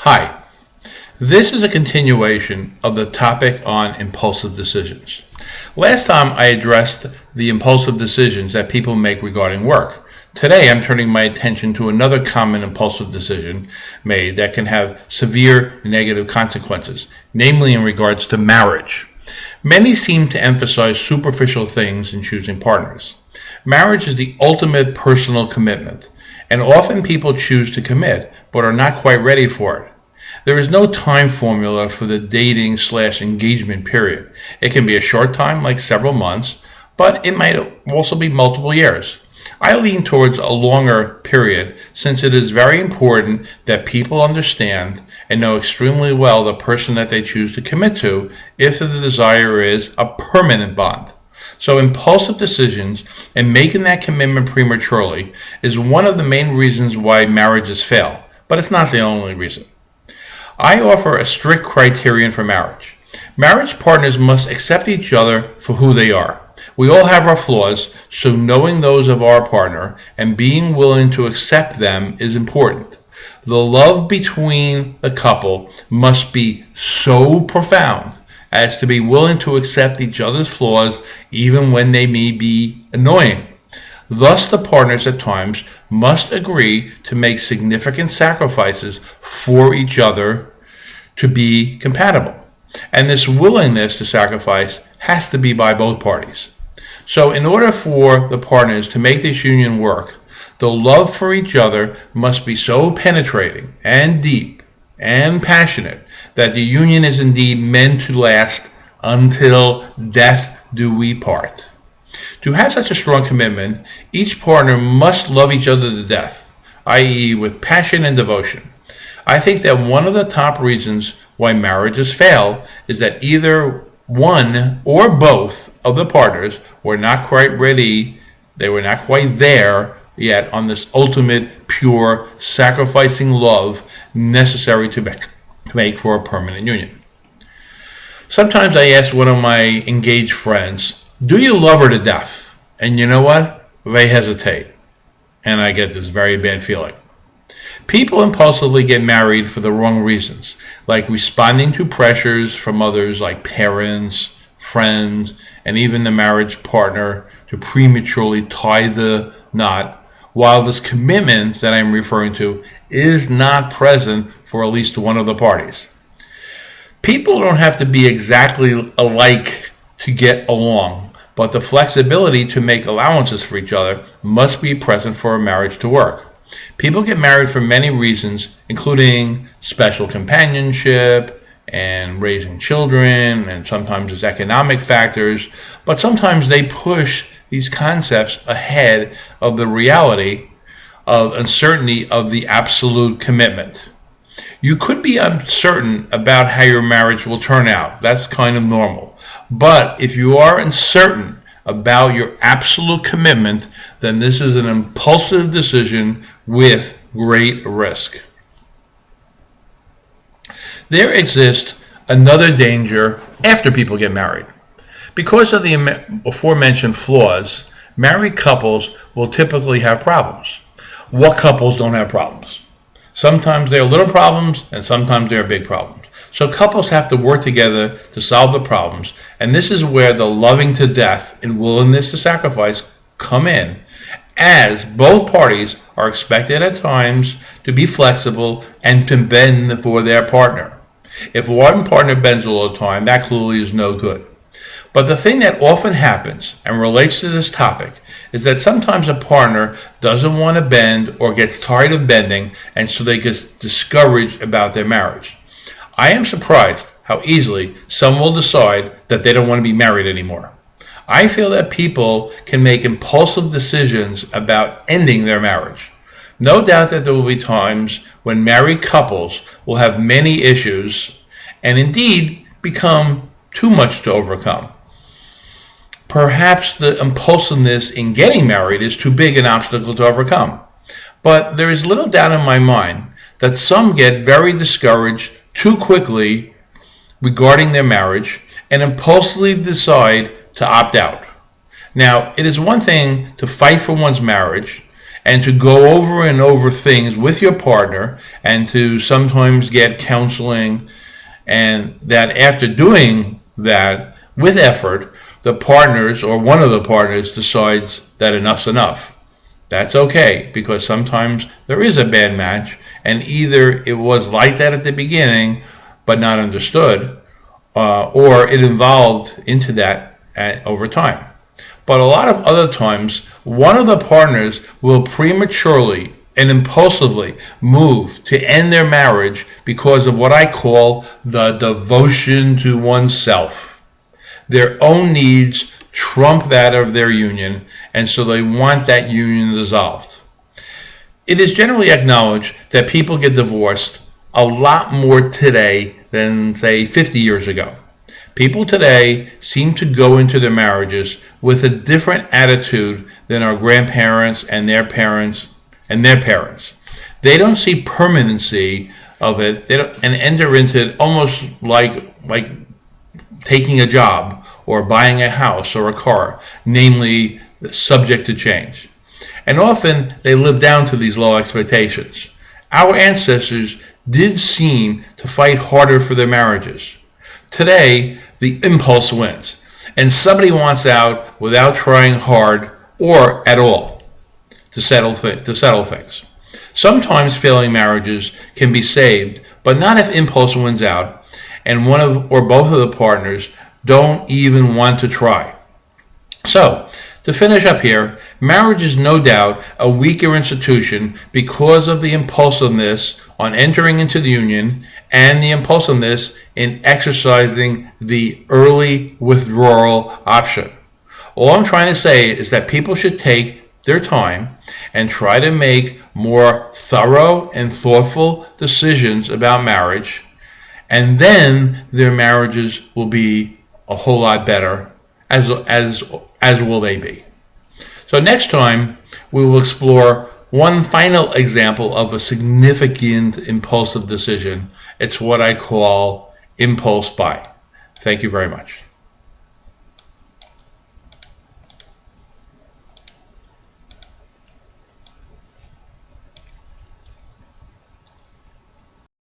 Hi, this is a continuation of the topic on impulsive decisions. Last time I addressed the impulsive decisions that people make regarding work. Today I'm turning my attention to another common impulsive decision made that can have severe negative consequences, namely in regards to marriage. Many seem to emphasize superficial things in choosing partners. Marriage is the ultimate personal commitment, and often people choose to commit but are not quite ready for it. There is no time formula for the dating/engagement period. It can be a short time, like several months, but it might also be multiple years. I lean towards a longer period since it is very important that people understand and know extremely well the person that they choose to commit to if the desire is a permanent bond. So impulsive decisions and making that commitment prematurely is one of the main reasons why marriages fail, but it's not the only reason. I offer a strict criterion for marriage. Marriage partners must accept each other for who they are. We all have our flaws, so knowing those of our partner and being willing to accept them is important. The love between the couple must be so profound as to be willing to accept each other's flaws even when they may be annoying. Thus, the partners at times must agree to make significant sacrifices for each other to be compatible. And this willingness to sacrifice has to be by both parties. So in order for the partners to make this union work, the love for each other must be so penetrating and deep and passionate that the union is indeed meant to last until death do we part. To have such a strong commitment, each partner must love each other to death, i.e. with passion and devotion. I think that one of the top reasons why marriages fail is that either one or both of the partners were not quite ready, they were not quite there yet on this ultimate, pure, sacrificing love necessary to make for a permanent union. Sometimes I ask one of my engaged friends, do you love her to death? And you know what? They hesitate. And I get this very bad feeling. People impulsively get married for the wrong reasons, like responding to pressures from others like parents, friends, and even the marriage partner to prematurely tie the knot, while this commitment that I'm referring to is not present for at least one of the parties. People don't have to be exactly alike to get along, but the flexibility to make allowances for each other must be present for a marriage to work. People get married for many reasons, including special companionship and raising children, and sometimes it's economic factors, but sometimes they push these concepts ahead of the reality of uncertainty of the absolute commitment. You could be uncertain about how your marriage will turn out. That's kind of normal. But if you are uncertain about your absolute commitment, then this is an impulsive decision with great risk. There exists another danger after people get married. Because of the aforementioned flaws, married couples will typically have problems. What couples don't have problems? Sometimes there are little problems and sometimes there are big problems. So couples have to work together to solve the problems, and this is where the loving to death and willingness to sacrifice come in, as both parties are expected at times to be flexible and to bend for their partner. If one partner bends all the time, that clearly is no good. But the thing that often happens and relates to this topic is that sometimes a partner doesn't want to bend or gets tired of bending, and so they get discouraged about their marriage. I am surprised how easily some will decide that they don't want to be married anymore. I feel that people can make impulsive decisions about ending their marriage. No doubt that there will be times when married couples will have many issues and indeed become too much to overcome. Perhaps the impulsiveness in getting married is too big an obstacle to overcome. But there is little doubt in my mind that some get very discouraged too quickly regarding their marriage and impulsively decide to opt out. Now, it is one thing to fight for one's marriage and to go over and over things with your partner, and to sometimes get counseling, and that after doing that with effort, the partners or one of the partners decides that enough's enough. That's okay, because sometimes there is a bad match, and either it was like that at the beginning but not understood, or it evolved into that over time. But a lot of other times, one of the partners will prematurely and impulsively move to end their marriage because of what I call the devotion to oneself. Their own needs trump that of their union, and so they want that union dissolved. It is generally acknowledged that people get divorced a lot more today than, say, 50 years ago. People today seem to go into their marriages with a different attitude than our grandparents and their parents and their parents. They don't see permanency of it. They don't, and enter into it almost like taking a job or buying a house or a car, namely subject to change. And often they live down to these low expectations. Our ancestors did seem to fight harder for their marriages. Today, the impulse wins, and somebody wants out without trying hard or at all to settle things. Sometimes failing marriages can be saved, but not if impulse wins out and one of or both of the partners don't even want to try. So, to finish up here, marriage is no doubt a weaker institution because of the impulsiveness on entering into the union and the impulsiveness in exercising the early withdrawal option. All I'm trying to say is that people should take their time and try to make more thorough and thoughtful decisions about marriage, and then their marriages will be a whole lot better, as will they be. So next time, we will explore one final example of a significant impulsive decision. It's what I call impulse buy. Thank you very much.